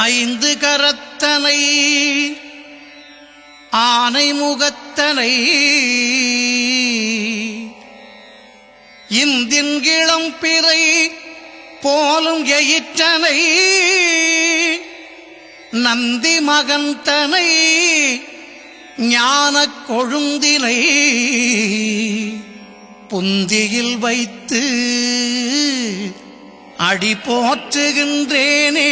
ஐந்து கரத்தனை ஆனை முகத்தனை இந்தின் இளம் பிறை போலும் எயிற்றனை நந்தி மகந்தனை ஞானக் கொழுந்தினை புந்தியில் வைத்து அடி போற்றுகின்றேனே.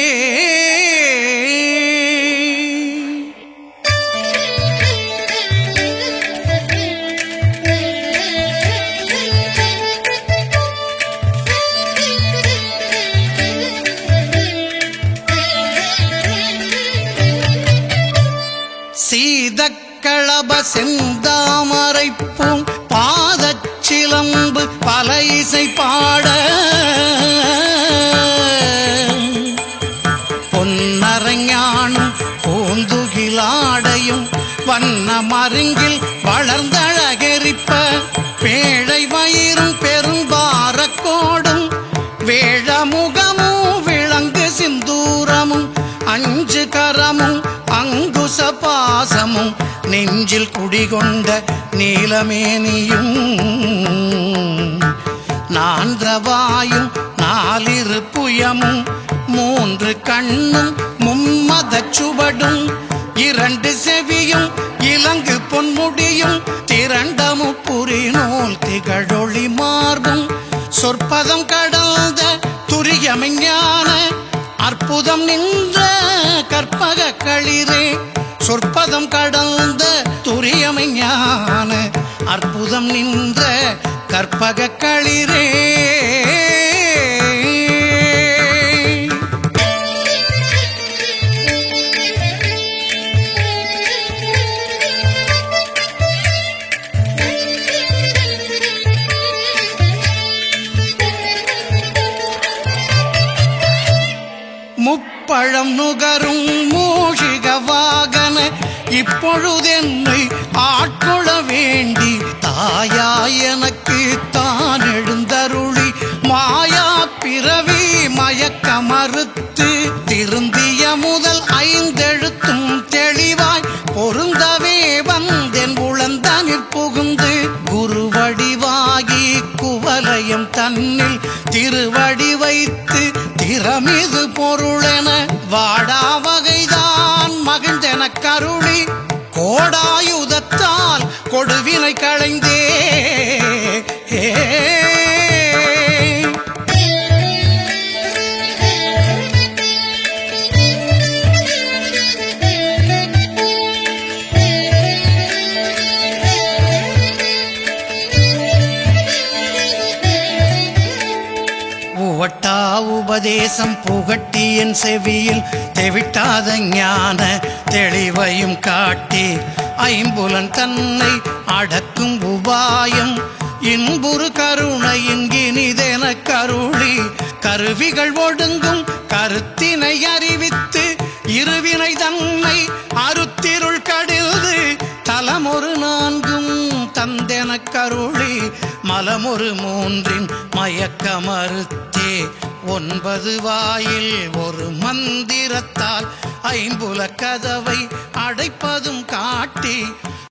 சீதக்களப செந்தாமரைப்பூம் பாதச்சிலம்பு பல இசை பாட பொன்னரஞானும் பூந்துகிலாடையும் வண்ண மருங்கில் வளர்ந்தழகெரிப்ப பேழை வயிறும் பெரும்பாரக்கோடும் வேழமுகமும் விளங்கு சிந்தூரமும் அஞ்சு கரமும் அங்குச பாசமும் நெஞ்சில் குடிகொண்ட நீலமேனியும் நான்றவாயும் நாலிரு புயமும் மூன்று கண்ணும் மும்மதச் சுவடும் இரண்டு செவியும் இலங்கு பொன்முடியும் திரண்டமு புரிநூல் திகழொளி மார்பும் சொற்பதம் கடந்த துரியமெஞ்ஞான அற்புதம் நின்ற கற்பக களிரே சொற்பதம் கடந்த துரியமெஞ்ஞான அற்புதம் நின்ற கற்பக களிரே. முப்பழம் நுகரும் மூஷிக வாகன இப்பொழுதென்னை ஆட்கொள்ள வேண்டி தாயாய் எனக்கு தான் எழுந்தருளி மாயா பிறவி மயக்க மறுத்து திருந்திய முதல் ஐந்தெழுத்தும் தெளிவாய் பொருந்தவே வந்தென் உளந்தனிற் புகுந்து குருவடிவாகி குவலயம் தன்னில் திருவடி வைத்து திறமிது பொருளென வாடா வகைதான் மகிழ்ந்தென கருளி கோடாயுதத்தால் கொடுவினை களைந்தே. உவட்டா உபதேசம் புகட்டி என் செவியில் தெவிட்டாத ஞான தெளிவையும் காட்டி ஐம்புலன் தன்னை அடக்கும் உபாயம் இன்புறு கருணையின் இனிதென கருளி கருவிகள் ஒடுங்கும் கருத்தினை அறிவித்து இருவினை தன்னை அருத்திருள் கடில்து தலமொரு நான்கும் தந்தென கருளி மலமொரு மூன்றின் மயக்க மறுத்தே 9 வாயில் ஒரு மந்திரத்தால் ஐம்புல கதவை அடைப்பதும் காட்டி